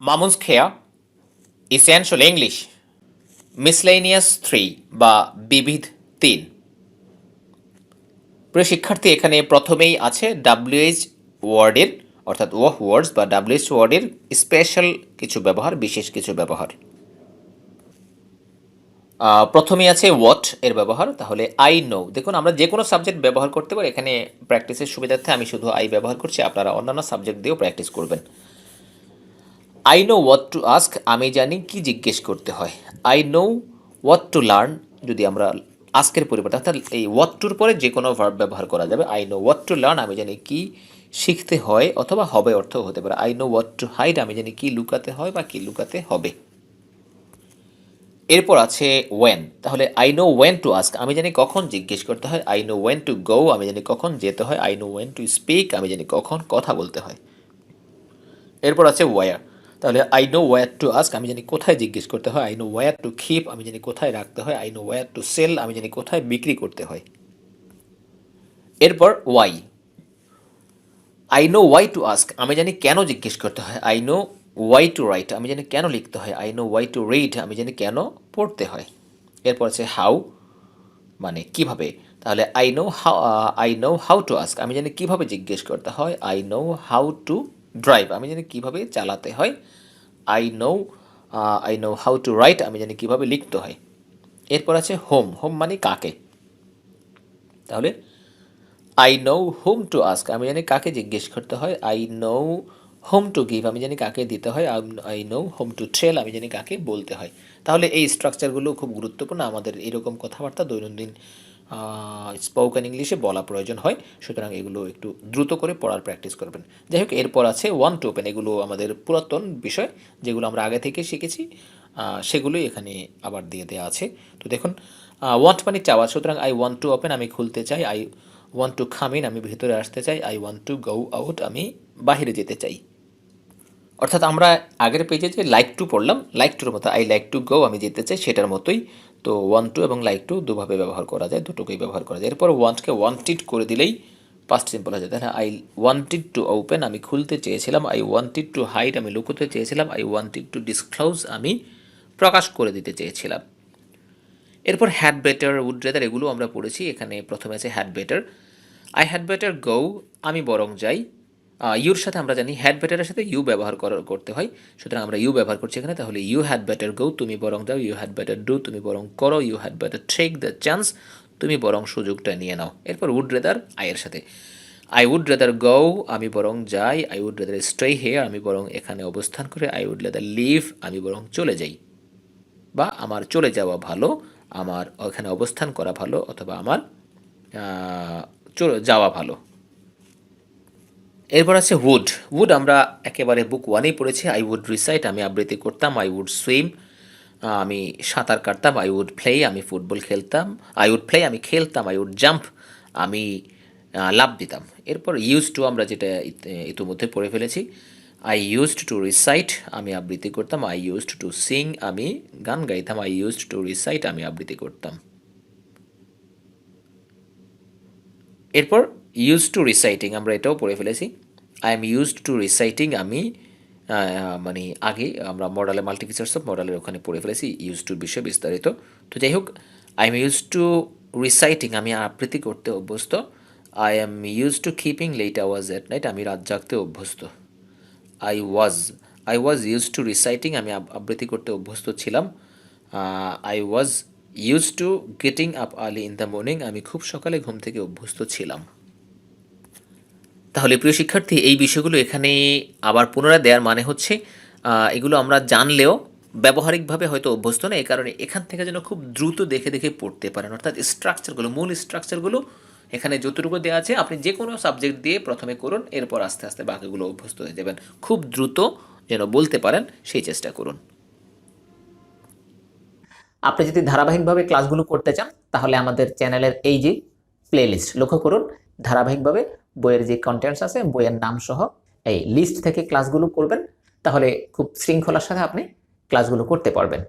মামুনসখেয়া, essential English, miscellaneous 3 বা বিবিধ 3। প্রিয় শিক্ষার্থী, এখানে প্রথমেই আছে ডাব্লিউএইচ ওয়ার্ডের অর্থাৎ ওয়ার্ডস বা ডাব্লিউএইচ ওয়ার্ডের স্পেশাল কিছু ব্যবহার, বিশেষ কিছু ব্যবহার। প্রথমেই আছে ওয়াট এর ব্যবহার। তাহলে আই নো, দেখুন আমরা যে কোনো সাবজেক্ট ব্যবহার করতে পারি। এখানে প্র্যাকটিসের সুবিধার্থে আমি শুধু আই ব্যবহার করছি, আপনারা অন্যান্য সাবজেক্ট দিয়েও প্র্যাকটিস করবেন। I know what two ask, আমি জানি কি জিজ্ঞেস করতে হয়। I know what to learn, যদি আমরা আস্কের পরিবর্তে অর্থাৎ এই হোয়াট টুর পরে যে কোনো ভার্ব ব্যবহার করা যাবে। I know what to learn, আমি জানি কি শিখতে হয় অথবা হবে অর্থ হতে পারে। I know what to hide, আমি জানি কি লুকাতে হয় বা কি লুকাতে হবে। এরপর আছে ওয়েন। তাহলে I no went to ask, আমি জানি কখন জিজ্ঞেস করতে হয়। I no went to go, আমি জানি কখন যেতে হয়। I no went to speak, আমি জানি কখন কথা বলতে হয়। এরপর আছে ওয়ার। তাহলে I know where to ask, আমি জানি কোথায় জিজ্ঞেস করতে হয়। I know where to keep, আমি জানি কোথায় রাখতে হয়। I know where to sell, আমি জানি কোথায় বিক্রি করতে হয়। এরপর why. I know why to ask, আমি জানি কেন জিজ্ঞেস করতে হয়। I know why to write, আমি জানি কেন লিখতে হয়। I know why to read, আমি জানি কেন পড়তে হয়। এরপর আছে হাউ, মানে কিভাবে। তাহলে I know how to ask, আমি জানি কিভাবে জিজ্ঞেস করতে হয়। I know how to drive, আমি জানি কিভাবে চালাতে হয়। I no I know how to write, আমি জানি কিভাবে লিখতে হয়। এরপর আছে হোম। হোম মানে কাকে। তাহলে I know whom to ask, আমি জানি কাকে জিজ্ঞেস করতে হয়। I know whom to give, আমি জানি কাকে দিতে হয়। I know whom to tell, আমি জানি কাকে বলতে হয়। তাহলে এই স্ট্রাকচারগুলো খুব গুরুত্বপূর্ণ, আমাদের এরকম কথাবার্তা দৈনন্দিন স্পোকেন ইংলিশে বলা প্রয়োজন হয়। সুতরাং এগুলো একটু দ্রুত করে পড়ার প্র্যাকটিস করবেন। যাই হোক, এরপর আছে ওয়ান টু ওপেন। এগুলো আমাদের পুরাতন বিষয়, যেগুলো আমরা আগে থেকে শিখেছি, সেগুলোই এখানে আবার দিয়ে দেওয়া আছে। তো দেখুন, ওয়ান্ট মানে চাওয়া, সুতরাং আই ওয়ান্ট টু ওপেন, আমি খুলতে চাই। I want to come in, আমি ভিতরে আসতে চাই। I want to go out, আমি বাহিরে যেতে চাই। অর্থাৎ আমরা আগের পেজে যে লাইক টু পড়লাম, লাইক টুর মতো আই লাইক টু গো, আমি যেতে চাই, সেটার মতোই। তো ওয়ান্ট টু এবং লাইক টু দুভাবে ব্যবহার করা যায়, দুটোকেই ব্যবহার করা যায়। এরপর ওয়ান্টকে ওয়ান্টেড করে দিলেই পাস্ট সিম্পল হয়ে যায়। তাহলে আই ওয়ান্টেড টু ওপেন, আমি খুলতে চেয়েছিলাম। আই ওয়ান্টেড টু হাইড, আমি লুকোতে চেয়েছিলাম। আই ওয়ান্টেড টু ডিসক্লোজ, আমি প্রকাশ করে দিতে চেয়েছিলাম। এরপর হ্যাড বেটার, উড রেদার, এগুলো আমরা পড়েছি। এখানে প্রথমে আছে had better. I had better go, আমি বরং যাই। ইউর সাথে আমরা জানি হ্যাড বেটারের সাথে ইউ ব্যবহার করতে হয়, সুতরাং আমরা ইউ ব্যবহার করছি এখানে। তাহলে ইউ হ্যাড বেটার গো, তুমি বরং যাও। ইউ হ্যাড বেটার ডু, তুমি বরং করো। You had better take the chance, তুমি বরং সুযোগটা নিয়ে নাও। এরপর উড রেদার আয়ের সাথে। আই উড রেদার গো, আমি বরং যাই। I would rather stay here, আমি বরং এখানে অবস্থান করে। আই উড রেদার লিভ, আমি বরং চলে যাই, বা আমার চলে যাওয়া ভালো, আমার ওখানে অবস্থান করা ভালো, অথবা আমার যাওয়া ভালো। এরপর আছে উড। উড আমরা একেবারে বুক ওয়ানেই পড়েছি। আই উড রিসাইট, আমি আবৃত্তি করতাম। আই উড সুইম, আমি সাঁতার কাটতাম। আই উড প্লে, আমি ফুটবল খেলতাম। আই উড প্লে, আমি খেলতাম। আই উড জাম্প, আমি লাফ দিতাম। এরপর ইউজ টু আমরা যেটা ইতিমধ্যে পড়ে ফেলেছি। আই ইউজড টু রিসাইট, আমি আবৃত্তি করতাম। আই ইউজড টু সিং, আমি গান গাইতাম। আই ইউজড টু রিসাইট, আমি আবৃত্তি করতাম। এরপর ইউজ টু রিসাইটিং আমরা এটাও পড়ে ফেলেছি। I am used to reciting, আমি মানে আগে আমরা মডালে মাল্টিফিচার্স অফ মডালের ওখানে পড়ে ফেলেছি ইউজ টুর বিষয়ে বিস্তারিত। তো যাই হোক, I am used to reciting, আমি আবৃত্তি করতে অভ্যস্ত। I am used to keeping late hours at night, আমি রাত জাগতে অভ্যস্ত। I was I was used to reciting, আমি আবৃত্তি করতে অভ্যস্ত ছিলাম। I was used to getting up early in the morning, আমি খুব সকালে ঘুম থেকে অভ্যস্ত ছিলাম। তাহলে প্রিয় শিক্ষার্থী, এই বিষয়গুলো এখানে আবার পুনরায় দেওয়ার মানে হচ্ছে এগুলো আমরা জানলেও ব্যবহারিকভাবে হয়তো অভ্যস্ত না, এই কারণে এখান থেকে যেন খুব দ্রুত দেখে দেখে পড়তে পারেন। অর্থাৎ স্ট্রাকচারগুলো, মূল স্ট্রাকচারগুলো এখানে যতটুকু দেওয়া আছে আপনি যে কোনো সাবজেক্ট দিয়ে প্রথমে করুন, এরপর আস্তে আস্তে বাকিগুলো অভ্যস্ত হয়ে যাবেন। খুব দ্রুত যেন বলতে পারেন সেই চেষ্টা করুন। আপনি যদি ধারাবাহিকভাবে ক্লাসগুলো করতে চান তাহলে আমাদের চ্যানেলের এই যে প্লেলিস্ট লক্ষ্য করুন, ধারাবাহিকভাবে বইয়ের যে কন্টেন্টস আছে বইয়ের নাম সহ এই লিস্ট থেকে ক্লাসগুলো করবেন, তাহলে খুব শৃঙ্খলার সাথে আপনি ক্লাসগুলো করতে পারবেন।